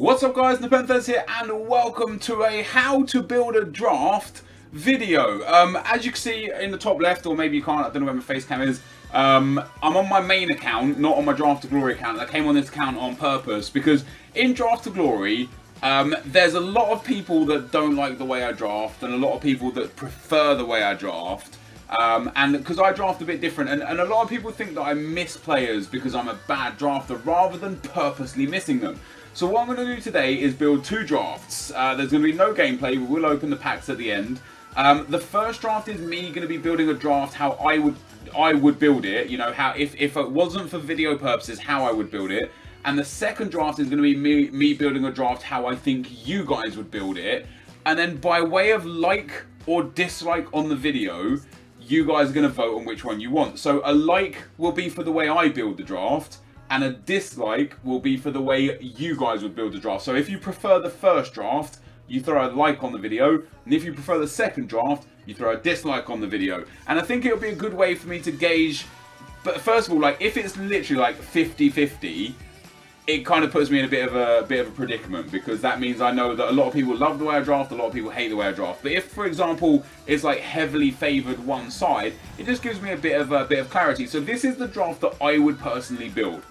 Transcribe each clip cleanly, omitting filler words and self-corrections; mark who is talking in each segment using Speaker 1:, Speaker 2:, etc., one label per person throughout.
Speaker 1: What's up guys, NepentheZ here and welcome to a how to build a draft video. As you can see in the top left, or maybe you can't, I don't know where my face cam is, I'm on my main account, not on my Draft to Glory account. I came on this account on purpose because in Draft to Glory, there's a lot of people that don't like the way I draft and a lot of people that prefer the way I draft. And because I draft a bit different, and a lot of people think that I miss players because I'm a bad drafter rather than purposely missing them. So what I'm going to do today is build two drafts. There's going to be no gameplay, we will open the packs at the end. The first draft is me going to be building a draft how I would build it, you know, how if it wasn't for video purposes, how I would build it. And the second draft is going to be me building a draft how I think you guys would build it. And then by way of like or dislike on the video, you guys are going to vote on which one you want. So a like will be for the way I build the draft, and a dislike will be for the way you guys would build the draft. So if you prefer the first draft, you throw a like on the video, and if you prefer the second draft, you throw a dislike on the video. And I think it'll be a good way for me to gauge, but first of all, like if it's literally like 50-50, it kind of puts me in a bit of a predicament, because that means I know that a lot of people love the way I draft, a lot of people hate the way I draft. But if, for example, it's like heavily favoured one side, it just gives me a bit of clarity. So this is the draft that I would personally build,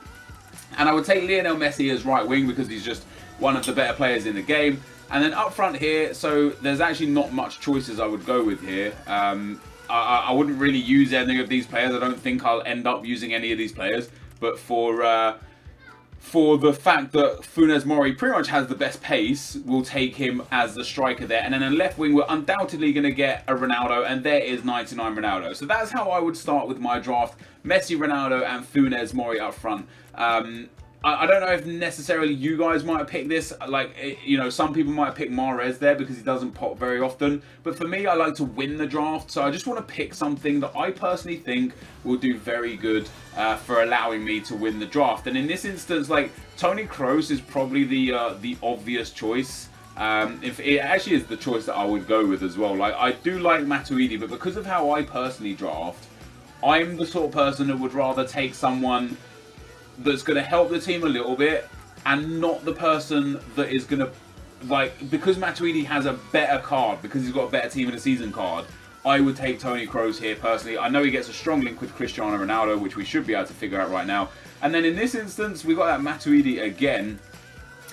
Speaker 1: and I would take Lionel Messi as right wing because he's just one of the better players in the game. And then up front here, so there's actually not much choices I would go with here. I wouldn't really use any of these players. I don't think I'll end up using any of these players, but for the fact that Funes Mori pretty much has the best pace, we'll take him as the striker there. And then in left wing, we're undoubtedly going to get a Ronaldo, and there is 99 Ronaldo. So that's how I would start with my draft. Messi, Ronaldo, and Funes Mori up front. I don't know if necessarily you guys might have picked this. Like, you know, some people might pick Mahrez there because he doesn't pop very often. But for me, I like to win the draft. So I just want to pick something that I personally think will do very good for allowing me to win the draft. And in this instance, like, Toni Kroos is probably the obvious choice. If it actually is the choice that I would go with as well. Like, I do like Matuidi, but because of how I personally draft, I'm the sort of person that would rather take someone that's going to help the team a little bit, and not the person that is going to, like, because Matuidi has a better card, because he's got a better team in the season card, I would take Toni Kroos here personally. I know he gets a strong link with Cristiano Ronaldo, which we should be able to figure out right now. And then in this instance, we got that Matuidi again.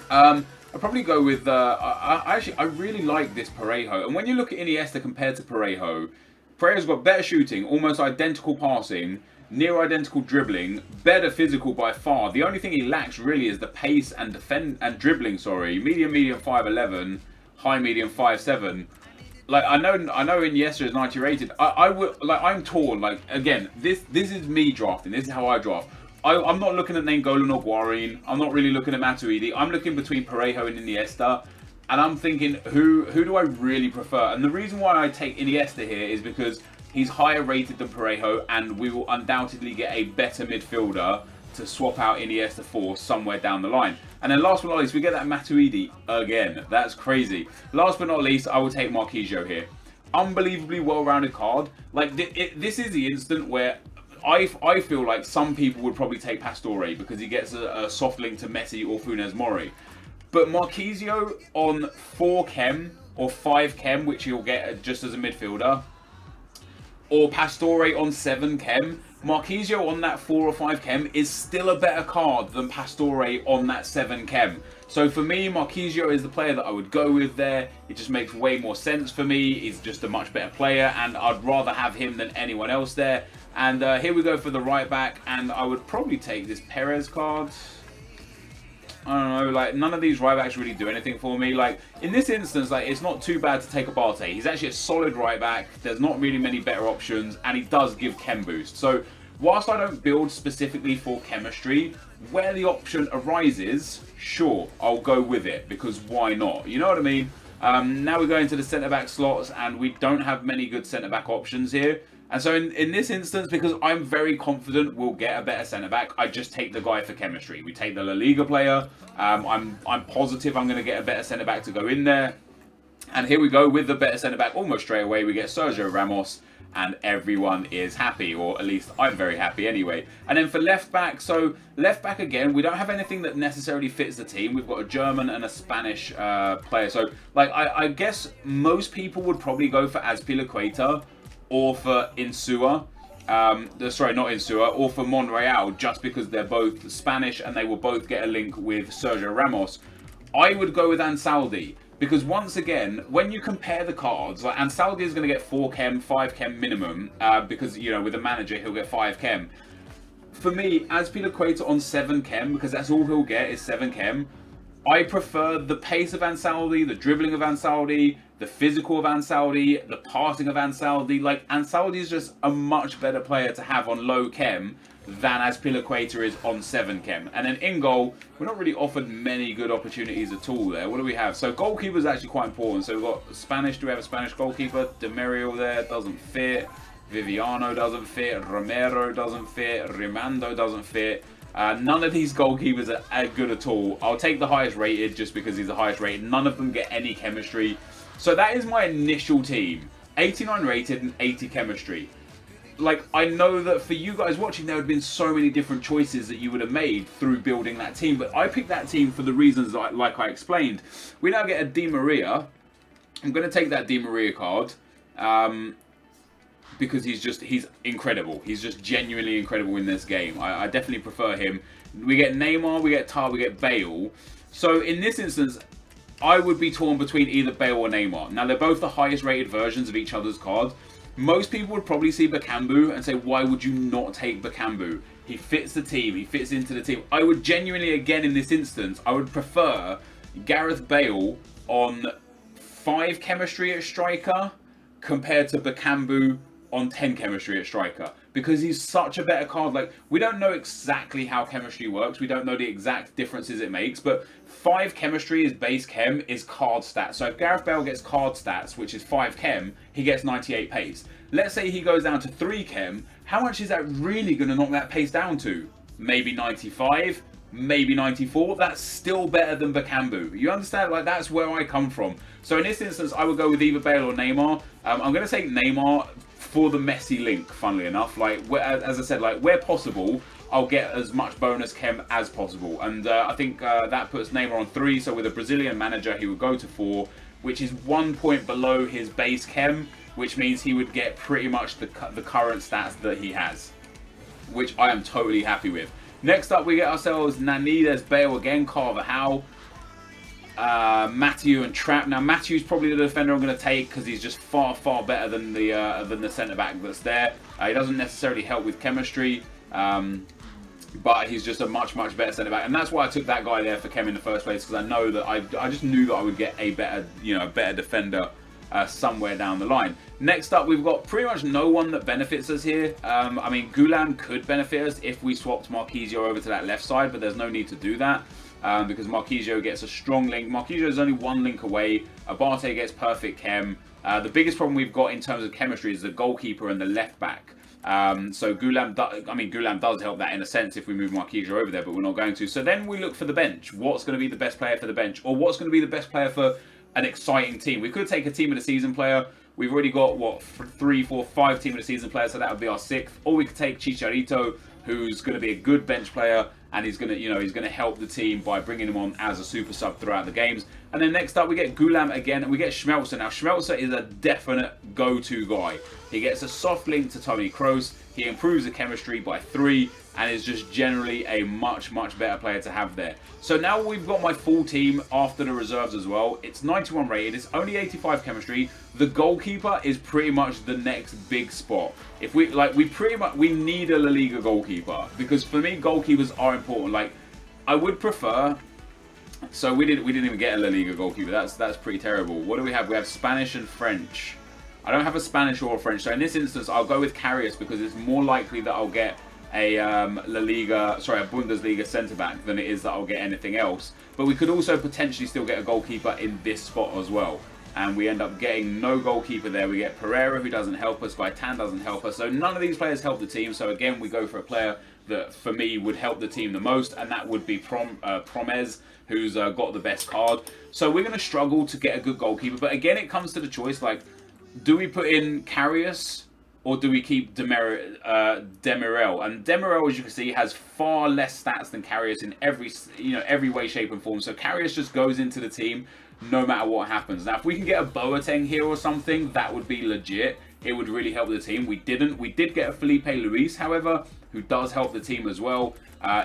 Speaker 1: I'll probably go with, I really like this Parejo. And when you look at Iniesta compared to Parejo's got better shooting, almost identical passing, near identical dribbling, better physical by far. The only thing he lacks really is the pace and dribbling, sorry. Medium 5'11", high medium 5'7". Like, I know Iniesta is 90 rated. I would, like, I'm torn. Like, again, this is me drafting. This is how I draft. I'm not looking at Nainggolan or Guarin. I'm not really looking at Matuidi. I'm looking between Parejo and Iniesta, and I'm thinking, who do I really prefer? And the reason why I take Iniesta here is because he's higher rated than Parejo, and we will undoubtedly get a better midfielder to swap out Iniesta for somewhere down the line. And then last but not least, we get that Matuidi again. That's crazy. Last but not least, I will take Marquinhos here. Unbelievably well-rounded card. Like, this is the instant where I feel like some people would probably take Pastore because he gets a soft link to Messi or Funes Mori. But Marquinhos on 4 chem or 5 chem, which he'll get just as a midfielder, or Pastore on 7 chem, Marquinhos on that 4 or 5 chem is still a better card than Pastore on that 7 chem. So for me, Marquinhos is the player that I would go with there. It just makes way more sense for me. He's just a much better player, and I'd rather have him than anyone else there. And here we go for the right back, and I would probably take this Perez card. I don't know, like, none of these right backs really do anything for me. Like, in this instance, like, it's not too bad to take a Barte. He's actually a solid right back. There's not really many better options, and he does give chem boost. So, whilst I don't build specifically for chemistry, where the option arises, sure, I'll go with it, because why not? You know what I mean? Now we go into the centre-back slots, and we don't have many good centre-back options here. And so in this instance, because I'm very confident we'll get a better centre-back, I just take the guy for chemistry. We take the La Liga player. I'm positive I'm going to get a better centre-back to go in there. And here we go with the better centre-back almost straight away. We get Sergio Ramos. and everyone is happy, or at least I'm very happy anyway. And then for left back, so left back again, we don't have anything that necessarily fits the team. We've got a German and a Spanish player. So like I guess most people would probably go for Azpilicueta or for Insua. Sorry, not Insua, or for Monreal, just because they're both Spanish and they will both get a link with Sergio Ramos. I would go with Ansaldi. Because once again, when you compare the cards, like Ansaldi is going to get 4 chem, 5 chem minimum, because, you know, with a manager, he'll get 5 chem. For me, Azpilicueta on 7 chem, because that's all he'll get is 7 chem. I prefer the pace of Ansaldi, the dribbling of Ansaldi, the physical of Ansaldi, the passing of Ansaldi. Like, Ansaldi is just a much better player to have on low chem than Azpilicueta is on 7 chem. And then in goal, we're not really offered many good opportunities at all there. What do we have? So goalkeeper is actually quite important. So we've got Spanish. Do we have a Spanish goalkeeper? Demerio there doesn't fit. Viviano doesn't fit. Romero doesn't fit. Rimando doesn't fit. None of these goalkeepers are good at all. I'll take the highest rated just because he's the highest rated. None of them get any chemistry. So that is my initial team. 89 rated and 80 chemistry. Like, I know that for you guys watching, there would have been so many different choices that you would have made through building that team. But I picked that team for the reasons like I explained. We now get a Di Maria. I'm going to take that Di Maria card. Because he's incredible. He's just genuinely incredible in this game. I definitely prefer him. We get Neymar, we get Tar, we get Bale. So in this instance, I would be torn between either Bale or Neymar. Now, they're both the highest rated versions of each other's cards. Most people would probably see Bakambu and say, why would you not take Bakambu? He fits the team. He fits into the team. I would genuinely, again, in this instance, I would prefer Gareth Bale on 5 chemistry at striker compared to Bakambu on 10 chemistry at striker, because he's such a better card. Like, we don't know exactly how chemistry works. We don't know the exact differences it makes, but 5 chemistry is base chem is card stats. So if Gareth Bale gets card stats, which is 5 chem, he gets 98 pace. Let's say he goes down to 3 chem. How much is that really going to knock that pace down to? Maybe 95, maybe 94. That's still better than Bakambu. You understand? Like, that's where I come from. So in this instance, I would go with either Bale or Neymar. I'm going to take Neymar for the Messi link, funnily enough. Like, as I said, like, where possible, I'll get as much bonus chem as possible. And I think that puts Neymar on 3. So with a Brazilian manager, he would go to 4, which is 1 point below his base chem, which means he would get pretty much the current stats that he has, which I am totally happy with. Next up, we get ourselves NepentheZ, Bale again, Carvajal, Matthew and Trapp. Now, Matthew's probably the defender I'm going to take because he's just far, far better than the centre-back that's there. He doesn't necessarily help with chemistry, but he's just a much, much better centre-back. And that's why I took that guy there for chem in the first place, because I know that I just knew that I would get a better, better defender somewhere down the line. Next up, we've got pretty much no one that benefits us here. I mean, Gulam could benefit us if we swapped Marquisio over to that left side, but there's no need to do that. Because Marquisio gets a strong link. Marquisio is only 1 link away. Abate gets perfect chem. The biggest problem we've got in terms of chemistry is the goalkeeper and the left back. So Gulam does help that in a sense if we move Marquisio over there, but we're not going to. So then we look for the bench. What's going to be the best player for the bench? Or what's going to be the best player for an exciting team? We could take a team of the season player. We've already got, what, 3, 4, 5 team of the season players, so that would be our 6th. Or we could take Chicharito, who's going to be a good bench player, and he's going to help the team by bringing him on as a super sub throughout the games. And then next up, we get Gulam again, and we get Schmelzer. Now, Schmelzer is a definite go-to guy. He gets a soft link to Toni Kroos. He improves the chemistry by 3, and is just generally a much, much better player to have there. So now we've got my full team after the reserves as well. It's 91 rated. It's only 85 chemistry. The goalkeeper is pretty much the next big spot. If we we need a La Liga goalkeeper, because for me, goalkeepers are important. Like, I would prefer. So we didn't even get a La Liga goalkeeper. That's pretty terrible. What do we have? We have Spanish and French. I don't have a Spanish or a French. So in this instance, I'll go with Karius because it's more likely that I'll get a Bundesliga centre-back than it is that I'll get anything else. But we could also potentially still get a goalkeeper in this spot as well. And we end up getting no goalkeeper there. We get Pereira, who doesn't help us. Gaitan doesn't help us. So none of these players help the team. So again, we go for a player that, for me, would help the team the most. And that would be Promes, who's got the best card. So we're going to struggle to get a good goalkeeper. But again, it comes to the choice, like, do we put in Karius or do we keep Demirel? And Demirel, as you can see, has far less stats than Karius in every way, shape, and form. So Karius just goes into the team no matter what happens. Now, if we can get a Boateng here or something, that would be legit. It would really help the team. We didn't. We did get a Felipe Luis, however, who does help the team as well.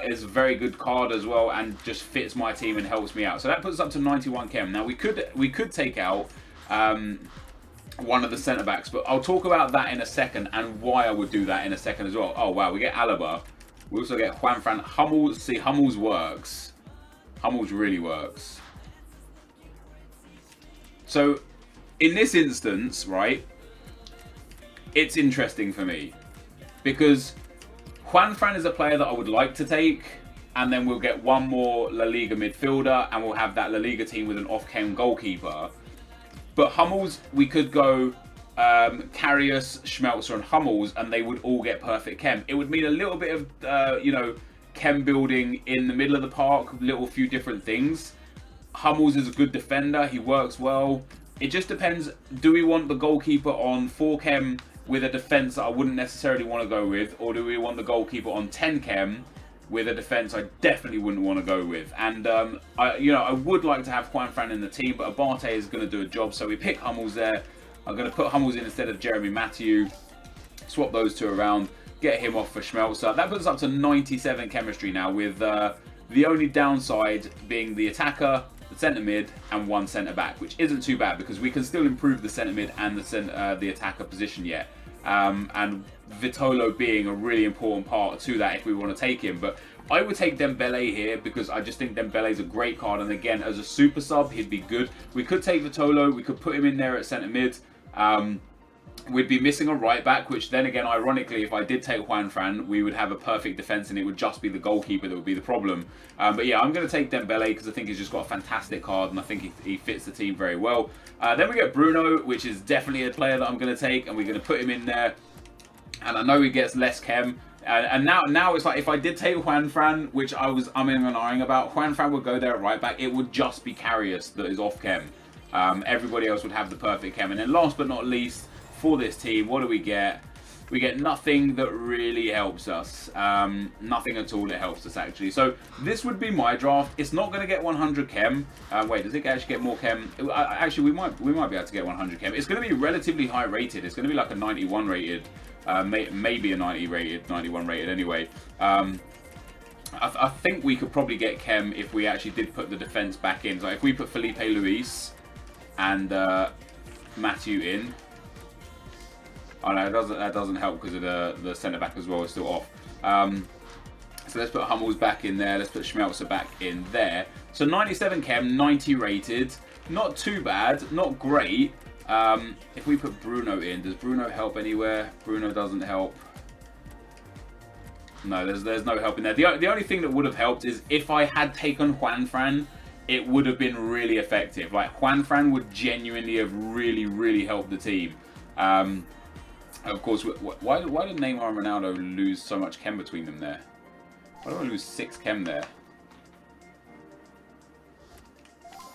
Speaker 1: Is a very good card as well, and just fits my team and helps me out. So that puts us up to 91 chem. Now we could take out one of the centre backs, but I'll talk about that in a second and why I would do that in a second as well. Oh wow, we get Alaba. We also get Juanfran. Hummels. See, Hummels works. Hummels really works. So in this instance, right, it's interesting for me because Juanfran is a player that I would like to take, and then we'll get one more La Liga midfielder, and we'll have that La Liga team with an off-chem goalkeeper. But Hummels, we could go Karius, Schmelzer, and Hummels, and they would all get perfect chem. It would mean a little bit of, chem building in the middle of the park, little few different things. Hummels is a good defender. He works well. It just depends. Do we want the goalkeeper on 4 chem with a defence that I wouldn't necessarily want to go with, or do we want the goalkeeper on 10 chem with a defence I definitely wouldn't want to go with? And I would like to have Juanfran in the team, but Abate is going to do a job, so we pick Hummels there. I'm going to put Hummels in instead of Jeremy Matthew, swap those two around, get him off for Schmelzer. That puts us up to 97 chemistry now, with the only downside being the attacker, the centre mid, and 1 centre back, which isn't too bad because we can still improve the centre mid and the attacker position yet. And Vitolo being a really important part to that if we want to take him. But I would take Dembele here because I just think Dembele is a great card, and again, as a super sub, he'd be good. We could take Vitolo, we could put him in there at centre mid. We'd be missing a right back, which then again, ironically, if I did take Juanfran, we would have a perfect defence and it would just be the goalkeeper that would be the problem. But yeah, I'm going to take Dembele because I think he's just got a fantastic card and I think he fits the team very well. Then we get Bruno, which is definitely a player that I'm going to take, and we're going to put him in there. And I know he gets less chem. And now it's like, if I did take Juanfran, which I was umming and ahhing about, Juanfran would go there at right back. It would just be Karius that is off chem. Everybody else would have the perfect chem. And then last but not least, for this team, what do we get? We get nothing that really helps us. Nothing at all that helps us, actually. So this would be my draft. It's not going to get 100 chem. Wait, does it actually get more chem? Actually, we might be able to get 100 chem. It's going to be relatively high rated. It's going to be like a 91 rated. Maybe a 90 rated, 91 rated anyway. I think we could probably get chem if we actually did put the defense back in. So if we put Felipe Luis and Matthew in. Oh no, that doesn't help because of the centre back as well is still off. So let's put Hummels back in there. Let's put Schmelzer back in there. So 97 chem, 90 rated. Not too bad, not great. If we put Bruno in, does Bruno help anywhere? Bruno doesn't help. No, there's no help in there. The only thing that would have helped is if I had taken Juanfran, it would have been really effective. Like, Juanfran would genuinely have really helped the team. Of course, why did Neymar and Ronaldo lose so much chem between them there? Why do I lose 6 chem there?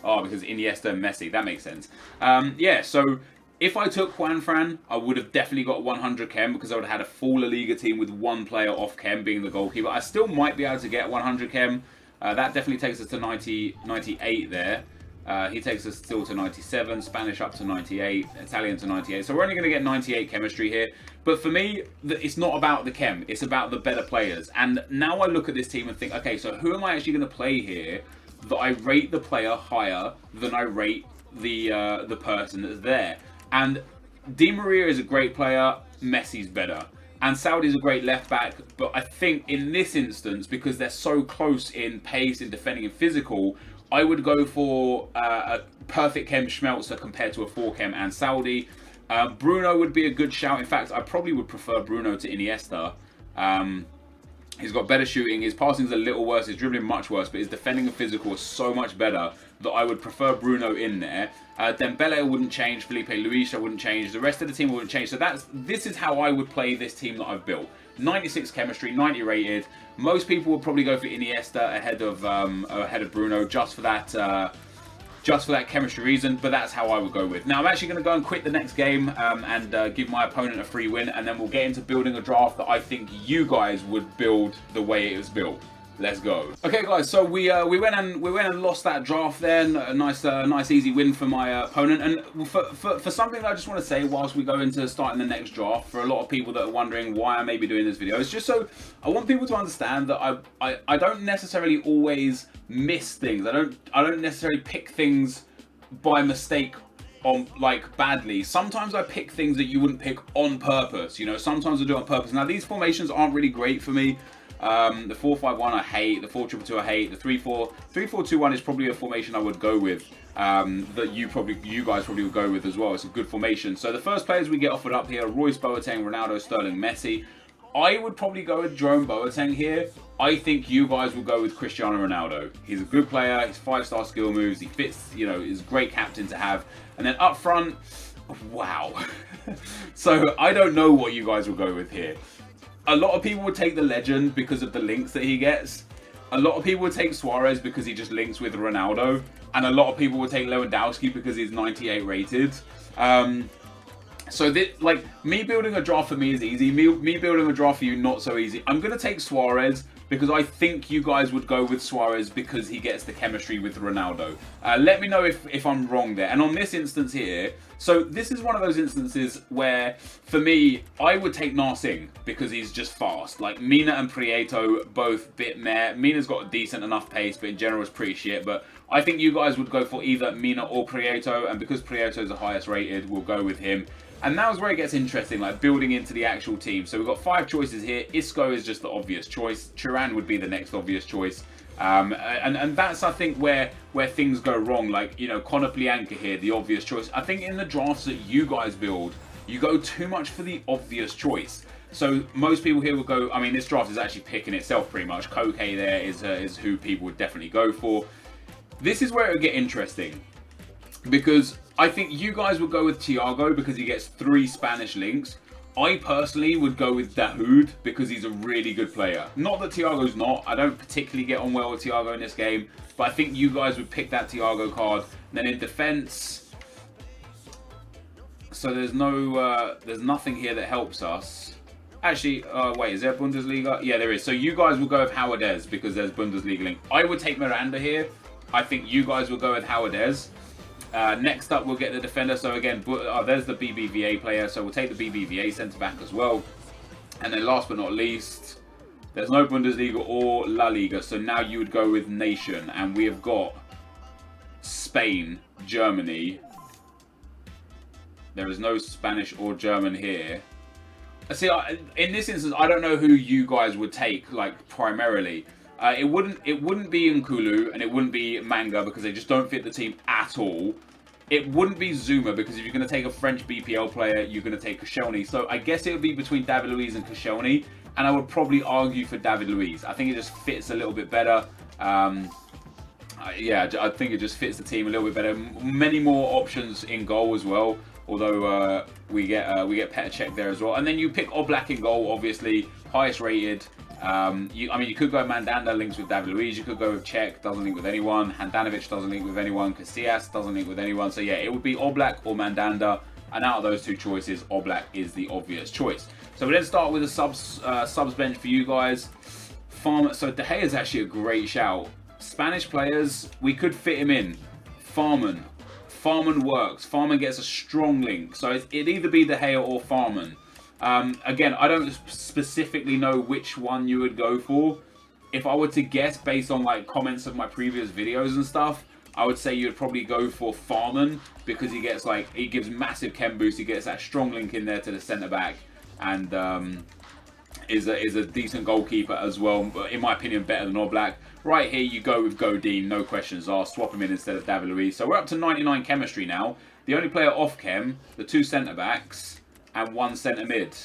Speaker 1: Oh, because Iniesta and Messi. That makes sense. Yeah, so if I took Juanfran, I would have definitely got 100 chem because I would have had a full La Liga team with 1 player off chem being the goalkeeper. I still might be able to get 100 chem. That definitely takes us to 98 there. He takes us still to 97, Spanish up to 98, Italian to 98. So we're only going to get 98 chemistry here. But for me, it's not about the chem. It's about the better players. And now I look at this team and think, okay, so who am I actually going to play here that I rate the player higher than I rate the person that's there? And Di Maria is a great player. Messi's better. And Saudi's a great left back. But I think in this instance, because they're so close in pace, in defending, and physical, I would go for a perfect chem Schmelzer compared to a 4 chem and Saudi. Bruno would be a good shout. In fact, I probably would prefer Bruno to Iniesta. He's got better shooting. His passing's a little worse. His dribbling much worse. But his defending and physical is so much better that I would prefer Bruno in there. Dembele wouldn't change. Felipe Luis wouldn't change. The rest of the team wouldn't change. So this is how I would play this team that I've built. 96 chemistry, 90 rated. Most people would probably go for Iniesta ahead of Bruno, just for that just for that chemistry reason, but that's how I would go with. Now, I'm actually going to go and quit the next game and give my opponent a free win, and then we'll get into building a draft that I think you guys would build the way it was built. Let's go. Okay, guys. So we went and lost that draft. Then a nice easy win for my opponent. And for something that I just want to say, whilst we go into starting the next draft, for a lot of people that are wondering why I may be doing this video, it's just so I want people to understand that I don't necessarily always miss things. I don't necessarily pick things by mistake on like badly. Sometimes I pick things that you wouldn't pick on purpose. You know, sometimes I do it on purpose. Now these formations aren't really great for me. The 4-5-1 I hate, the 4-2-2 I hate, the 3-4-2-1 is probably a formation I would go with, that you guys probably would go with as well. It's a good formation. So the first players we get offered up here are Royce, Boateng, Ronaldo, Sterling, Messi. I would probably go with Jerome Boateng here. I think you guys will go with Cristiano Ronaldo. He's a good player, he's 5-star skill moves, he fits, you know, he's a great captain to have. And then up front, wow. So I don't know what you guys will go with here. A lot of people would take the legend because of the links that he gets. A lot of people would take Suarez because he just links with Ronaldo. And a lot of people would take Lewandowski because he's 98 rated. So this, like, me building a draft for me is easy. Me building a draft for you, not so easy. I'm going to take Suarez because I think you guys would go with Suarez because he gets the chemistry with Ronaldo. Let me know if I'm wrong there. And on this instance here, so this is one of those instances where, for me, I would take Narsing because he's just fast. Like, Mina and Prieto, both bit meh. Mina's got a decent enough pace, but in general it's pretty shit. But I think you guys would go for either Mina or Prieto, and because Prieto is the highest rated, we'll go with him. And that was where it gets interesting, like building into the actual team. So we've got 5 choices here. Isco is just the obvious choice. Thuram would be the next obvious choice. And that's, I think, where things go wrong. Like, you know, Conor Plianka here, the obvious choice. I think in the drafts that you guys build, you go too much for the obvious choice. So most people here will go, I mean, this draft is actually picking itself pretty much. Koke there is who people would definitely go for. This is where it would get interesting, because I think you guys would go with Thiago because he gets 3 Spanish links. I personally would go with Dahoud because he's a really good player. Not that Thiago's not. I don't particularly get on well with Thiago in this game, but I think you guys would pick that Thiago card. And then in defense, so there's nothing here that helps us. Actually, wait, is there Bundesliga? Yeah, there is. So you guys will go with Howardez because there's Bundesliga link. I would take Miranda here. I think you guys will go with Howardez. Next up, we'll get the defender. So again, there's the BBVA player. So we'll take the BBVA centre-back as well. And then last but not least, there's no Bundesliga or La Liga. So now you would go with Nation. And we have got Spain, Germany. There is no Spanish or German here. See, in this instance, I don't know who you guys would take, like, primarily. It wouldn't be Nkulu and it wouldn't be Manga because they just don't fit the team at all. It wouldn't be Zuma because if you're going to take a French BPL player, you're going to take Koscielny. So I guess it would be between David Luiz and Koscielny, and I would probably argue for David Luiz. I think it just fits a little bit better. Yeah, I think it just fits the team a little bit better. Many more options in goal as well. Although we get Petr Cech there as well, and then you pick Oblak in goal, obviously highest rated. I mean, you could go Mandanda links with David Luiz. You could go with Cech, doesn't link with anyone. Handanovic doesn't link with anyone. Casillas doesn't link with anyone. So yeah, it would be Oblak or Mandanda, and out of those 2 choices, Oblak is the obvious choice. So we then start with a subs bench for you guys. So De Gea is actually a great shout. Spanish players, we could fit him in. Farman works. Farman gets a strong link. So it'd either be De Gea or Farman. Again, I don't specifically know which one you would go for. If I were to guess based on like comments of my previous videos and stuff, I would say you'd probably go for Farman because he gives massive chem boost. He gets that strong link in there to the centre back, and is a decent goalkeeper as well. But in my opinion, better than Oblak. Right here, you go with Godin, no questions asked. Swap him in instead of David Luiz. So we're up to 99 chemistry now. The only player off chem, the 2 centre backs, and 1 centre mid,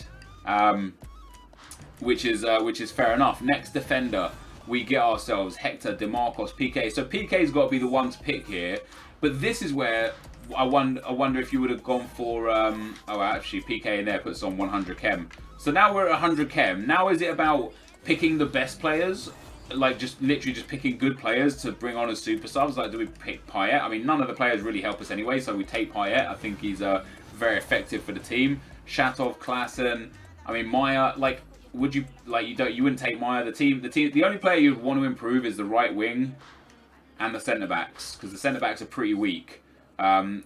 Speaker 1: which is fair enough. Next defender, we get ourselves Hector, DeMarcos, PK. So PK's got to be the one to pick here. But this is where I wonder if you would have gone for oh, actually PK in there puts on 100 chem. So now we're at 100 chem. Now is it about picking the best players, like just literally just picking good players to bring on as super subs? Like, do we pick Payet? I mean, none of the players really help us anyway, so we take Payet. I think he's very effective for the team. Shatov, Klaassen. I mean, Maya. Like, would you like you wouldn't take Maya? The only player you'd want to improve is the right wing and the centre backs, because the centre backs are pretty weak.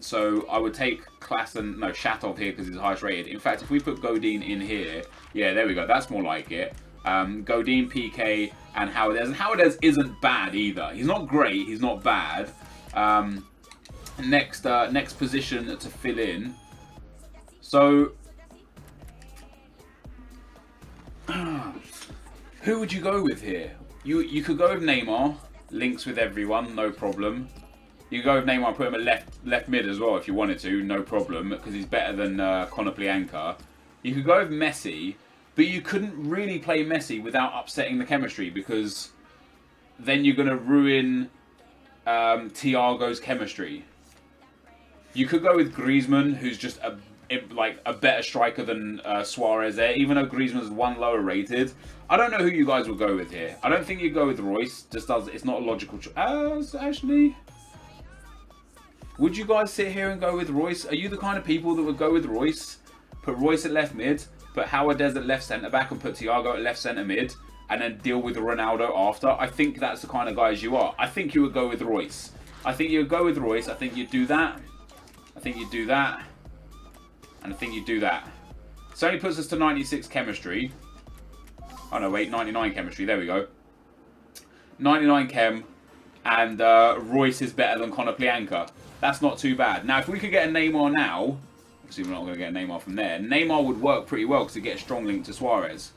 Speaker 1: So I would take Klaassen, no, Shatov here because he's the highest rated. In fact, if we put Godin in here, yeah, there we go. That's more like it. Godin, PK, and Howardez. And Howardez isn't bad either. He's not great. He's not bad. Next position to fill in. So, who would you go with here? You could go with Neymar. Links with everyone, no problem. You go with Neymar, put him at left mid as well if you wanted to, no problem, because he's better than Konoplyanka. You could go with Messi, but you couldn't really play Messi without upsetting the chemistry, because then you're going to ruin Thiago's chemistry. You could go with Griezmann, who's just a better striker than Suarez there, even though Griezmann's one lower rated. I don't know who you guys will go with here. I don't think you go with Royce. It's not a logical choice. Actually, would you guys sit here and go with Royce? Are you the kind of people that would go with Royce? Put Royce at left mid, put Howardez at left centre back, and put Thiago at left centre mid, and then deal with Ronaldo after? I think that's the kind of guys you are. I think you would go with Royce. I think you would go with Royce. I think you'd do that. I think you'd do that. And I think you do that. So only puts us to 96 chemistry. Oh no, wait, 99 chemistry. There we go. 99 chem. And Royce is better than Konoplyanka. That's not too bad. Now, if we could get a Neymar now, obviously we're not going to get a Neymar from there. Neymar would work pretty well because it gets a strong link to Suarez.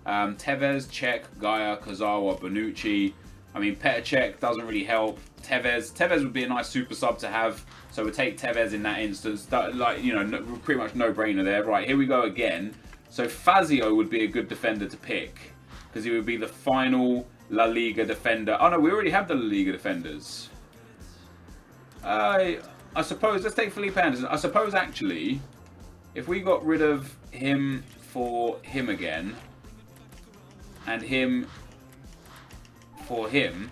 Speaker 1: Tevez, Cech, Gaia, Kazawa, Bonucci. I mean, Petr Cech doesn't really help. Tevez would be a nice super sub to have. So we'll take Tevez in that instance. Pretty much no-brainer there. Right, here we go again. So Fazio would be a good defender to pick, because he would be the final La Liga defender. Oh no, we already have the La Liga defenders. I suppose, let's take Felipe Anderson. I suppose actually, if we got rid of him for him again, and him for him,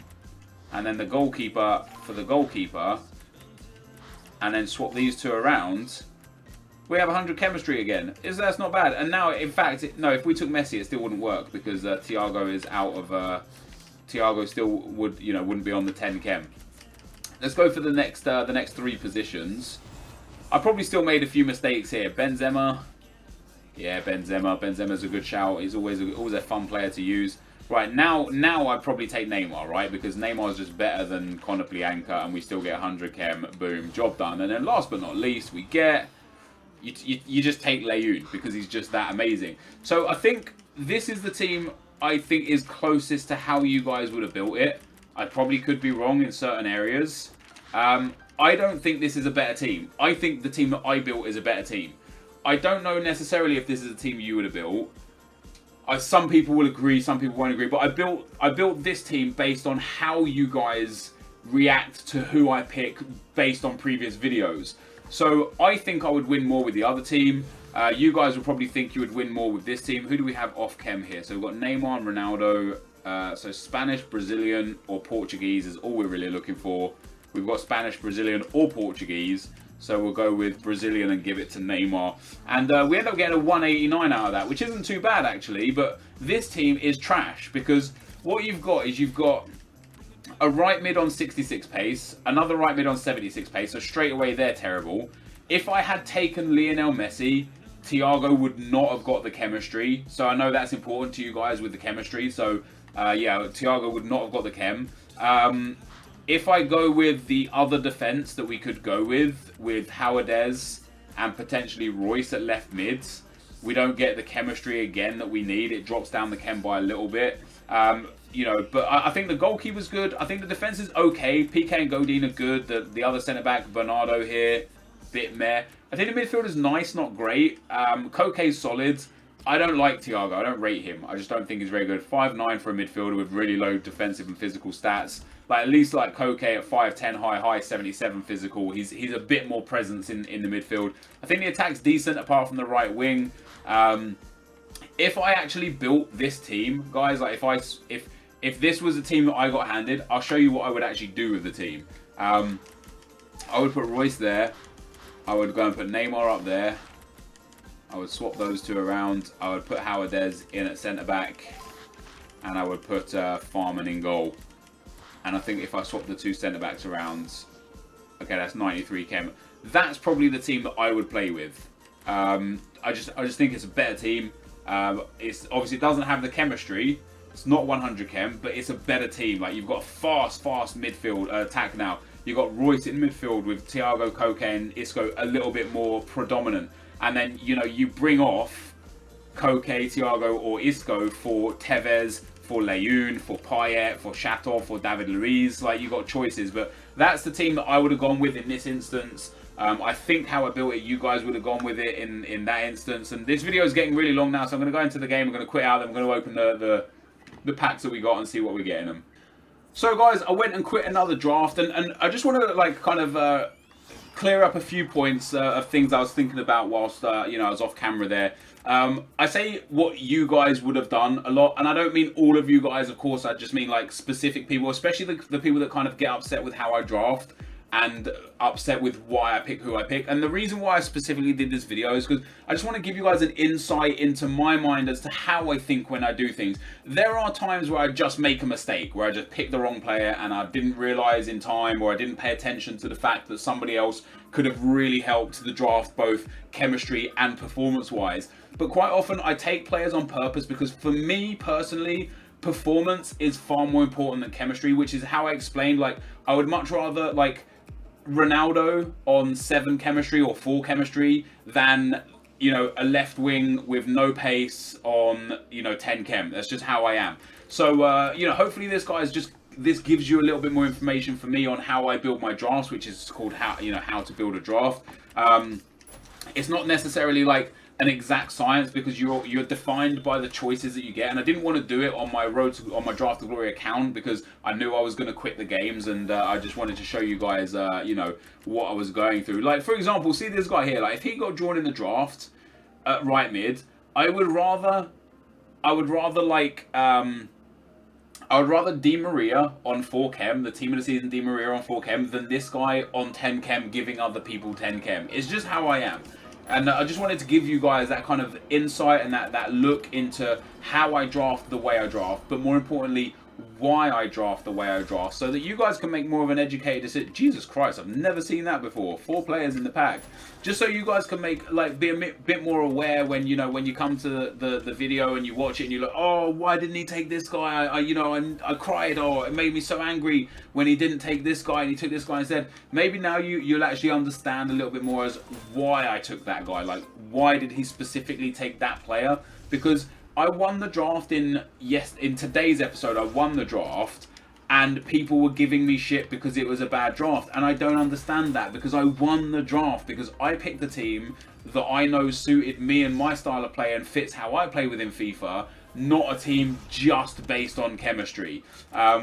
Speaker 1: and then the goalkeeper for the goalkeeper, and then swap these two around, we have 100 chemistry again. That's not bad. And now, in fact, no, if we took Messi, it still wouldn't work, because Thiago is out of. Thiago still wouldn't be on the 10 chem. Let's go for the next three positions. I probably still made a few mistakes here. Benzema. Yeah, Benzema. Benzema's a good shout. He's always a fun player to use. Right, now I'd probably take Neymar, right? Because Neymar's just better than Konoplyanka, and we still get 100 chem. Boom, job done. And then last but not least, we get... You just take Leyoun, because he's just that amazing. So I think this is the team I think is closest to how you guys would have built it. I probably could be wrong in certain areas. I don't think this is a better team. I think the team that I built is a better team. I don't know necessarily if this is a team you would have built. Some people will agree, some people won't agree. But I built this team based on how you guys react to who I pick based on previous videos. So I think I would win more with the other team. You guys will probably think you would win more with this team. Who do we have off chem here? So we've got Neymar and Ronaldo. So Spanish, Brazilian, or Portuguese is all we're really looking for. We've got Spanish, Brazilian, or Portuguese. So we'll go with Brazilian and give it to Neymar. And we end up getting a 189 out of that, which isn't too bad actually. But this team is trash, because what you've got is you've got a right mid on 66 pace, another right mid on 76 pace. So straight away they're terrible. If I had taken Lionel Messi, Thiago would not have got the chemistry. So I know that's important to you guys with the chemistry. So yeah, Thiago would not have got the chem. If I go with the other defense that we could go with Howardez and potentially Royce at left mids, we don't get the chemistry again that we need. It drops down the chem by a little bit. But I think the goalkeeper's good. I think the defense is okay. PK and Godin are good. The other centre-back, Bernardo here, bit meh. I think the midfield is nice, not great. Koke's solid. I don't like Thiago. I don't rate him. I just don't think he's very good. 5'9" for a midfielder with really low defensive and physical stats. Like, at least like Koke at 5'10", high 77 physical. He's a bit more presence in the midfield. I think the attack's decent apart from the right wing. If I actually built this team, guys, like if if this was a team that I got handed, I'll show you what I would actually do with the team. I would put Royce there. I would go and put Neymar up there. I would swap those two around. I would put NepentheZ in at centre-back. And I would put Farman in goal. And I think if I swap the two centre-backs around... Okay, that's 93 chem. That's probably the team that I would play with. I just think it's a better team. It's obviously it doesn't have the chemistry. It's not 100 chem, but it's a better team. Like, you've got a fast midfield attack now. You've got Royce in midfield with Thiago, Koke, and Isco a little bit more predominant. And then, you know, you bring off Koke, Thiago, or Isco for Tevez, for Leyoun, for Payet, for Shatov, for David Luiz. Like, you've got choices. But that's the team that I would have gone with in this instance. I think how I built it, you guys would have gone with it in that instance. And this video is getting really long now, so I'm going to go into the game. I'm going to quit out. I'm going to open the packs that we got and see what we get in them. So guys, I went and quit another draft, and I just want to like kind of clear up a few points of things I was thinking about whilst you know, I was off camera there. I say what you guys would have done a lot, and I don't mean all of you guys, of course. I just mean like specific people, especially the people that kind of get upset with how I draft and upset with why I pick who I pick. And the reason why I specifically did this video is because I just want to give you guys an insight into my mind as to how I think when I do things. There are times where I just make a mistake, where I just pick the wrong player and I didn't realize in time, or I didn't pay attention to the fact that somebody else could have really helped the draft, both chemistry and performance wise. But quite often I take players on purpose because for me personally, performance is far more important than chemistry, which is how I explained, like, I would much rather like Ronaldo on 7 chemistry or 4 chemistry than, you know, a left wing with no pace on, you know, 10 chem. That's just how I am. So you know, hopefully this gives you a little bit more information for me on how I build my drafts, which is called how to build a draft. It's not necessarily like an exact science because you're defined by the choices that you get, and I didn't want to do it on my Draft to Glory account because I knew I was going to quit the games, and I just wanted to show you guys you know, what I was going through. Like, for example, see this guy here, like if he got drawn in the draft at right mid, I would rather Di Maria on 4 chem, the team of the season Di Maria on 4 chem, than this guy on 10 chem giving other people 10 chem. It's just how I am. And I just wanted to give you guys that kind of insight and that look into how I draft the way I draft, but more importantly, why I draft the way I draft, so that you guys can make more of an educated decision. Jesus Christ, I've never seen that before. 4 players in the pack. Just so you guys can make, like, be a bit more aware when, you know, when you come to the video and you watch it and you're like, oh, why didn't he take this guy? I cried, or it made me so angry when he didn't take this guy and he took this guy instead. Maybe now you'll actually understand a little bit more as why I took that guy. Like, why did he specifically take that player? Because I won the draft in today's episode. I won the draft, and people were giving me shit because it was a bad draft, and I don't understand that, because I won the draft because I picked the team that I know suited me and my style of play and fits how I play within FIFA, not a team just based on chemistry,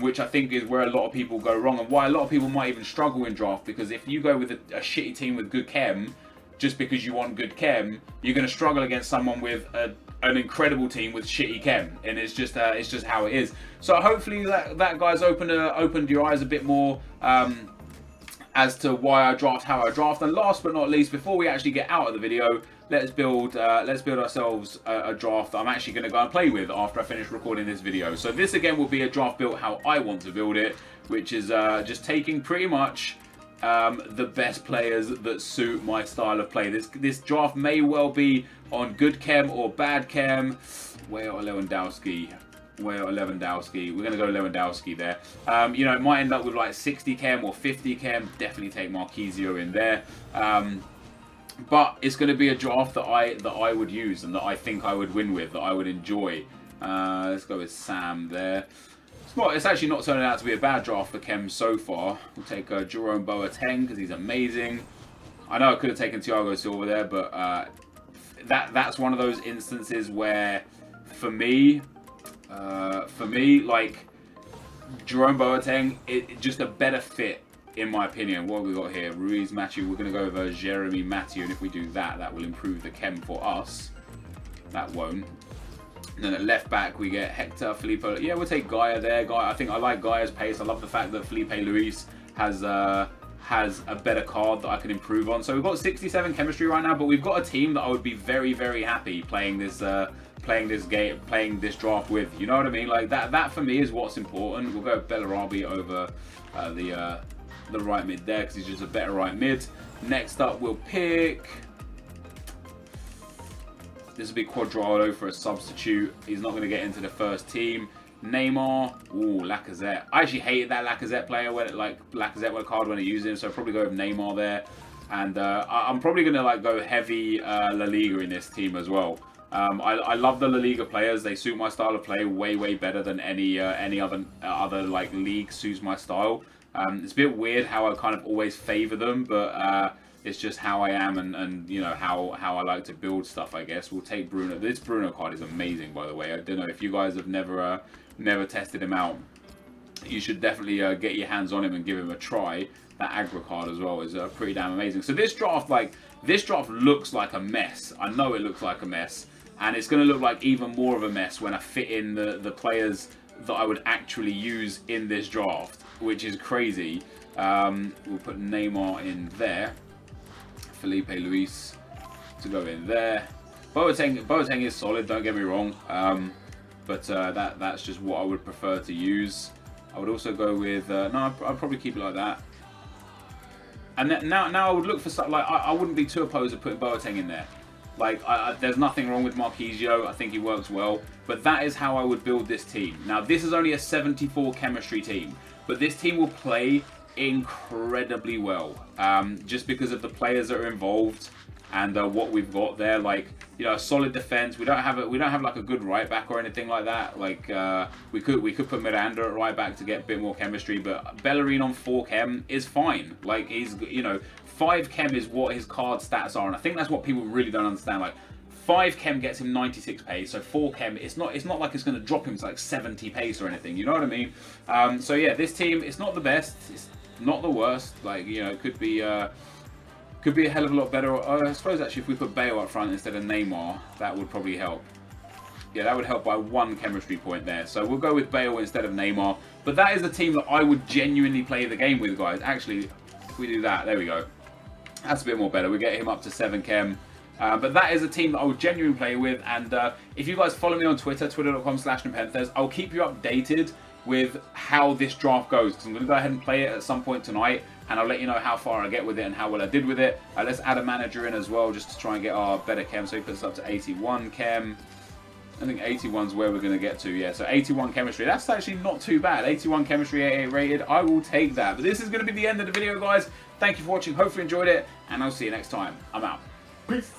Speaker 1: which I think is where a lot of people go wrong, and why a lot of people might even struggle in draft. Because if you go with a shitty team with good chem, just because you want good chem, you're going to struggle against someone with an incredible team with shitty chem, and it's just how it is. So hopefully that guy's opened your eyes a bit more as to why I draft how I draft. And last but not least, before we actually get out of the video, let's build ourselves a draft that I'm actually going to go and play with after I finish recording this video. So this again will be a draft built how I want to build it, which is just taking pretty much the best players that suit my style of play. This draft may well be on good chem or bad chem. Where are Lewandowski? We're going to go Lewandowski there. You know, it might end up with like 60 chem or 50 chem. Definitely take Marquisio in there. But it's going to be a draft that I would use and that I think I would win with, that I would enjoy. Let's go with Sam there. It's actually not turning out to be a bad draft for chem so far. We'll take Jerome Boateng because he's amazing. I know I could have taken Thiago Silva there, but that's one of those instances where, for me, like, Jerome Boateng, it's just a better fit, in my opinion. What have we got here? Ruiz, Matthew. We're going to go over Jeremy Matthew, and if we do that, that will improve the chem for us. That won't. And then at left back we get Hector, Felipe. Yeah, we'll take Gaia there. Gaia, I think I like Gaia's pace. I love the fact that Felipe Luis has a better card that I can improve on. So we've got 67 chemistry right now, but we've got a team that I would be very, very happy playing this draft with. You know what I mean? Like that for me is what's important. We'll go Bellarabi over the right mid there because he's just a better right mid. Next up we'll pick. This will be Quadrado for a substitute. He's not going to get into the first team. Neymar. Ooh, Lacazette. I actually hated that Lacazette player when Lacazette card when I used him, so I'll probably go with Neymar there. And I'm probably going to go heavy La Liga in this team as well. I love the La Liga players. They suit my style of play way better than any other like league suits my style. It's a bit weird how I kind of always favour them, but it's just how I am and you know how I like to build stuff, I guess. We'll take Bruno. This Bruno card is amazing, by the way. I don't know if you guys have never tested him out. You should definitely get your hands on him and give him a try. That aggro card as well is pretty damn amazing. So this draft looks like a mess. I know it looks like a mess, and it's going to look like even more of a mess when I fit in the players that I would actually use in this draft, which is crazy. We'll put Neymar in there. Felipe Luis to go in there. Boateng is solid, don't get me wrong, but that's just what I would prefer to use. I would also go with no, I'd probably keep it like that. And now I would look for something like I wouldn't be too opposed to putting Boateng in there. Like there's nothing wrong with Marquisio. I think he works well, but that is how I would build this team. Now this is only a 74 chemistry team, but this team will play incredibly well, just because of the players that are involved and what we've got there. Like, you know, a solid defense. We don't have like a good right back or anything like that. Like we could put Miranda at right back to get a bit more chemistry, but Bellerin on 4 chem is fine. Like he's, you know, 5 chem is what his card stats are, and I think that's what people really don't understand. Like 5 chem gets him 96 pace, so 4 chem, it's not like it's going to drop him to like 70 pace or anything. You know what I mean? So yeah, this team, it's not the best. It's not the worst. Like, you know, it could be a hell of a lot better. I suppose actually if we put Bale up front instead of Neymar, that would probably help. Yeah, that would help by 1 chemistry point there. So we'll go with Bale instead of Neymar. But that is the team that I would genuinely play the game with, guys. Actually, if we do that, there we go. That's a bit more better. We get him up to 7 chem. But that is a team that I would genuinely play with. And if you guys follow me on Twitter, twitter.com/NepentheZ, I'll keep you updated with how this draft goes, because I'm going to go ahead and play it at some point tonight, and I'll let you know how far I get with it and how well I did with it. Let's add a manager in as well, just to try and get our better chem. So he puts us up to 81 chem. I think 81's where we're going to get to, yeah. So 81 chemistry, that's actually not too bad. 81 chemistry, 88 rated, I will take that. But this is going to be the end of the video, guys. Thank you for watching, hopefully you enjoyed it, and I'll see you next time. I'm out. Peace.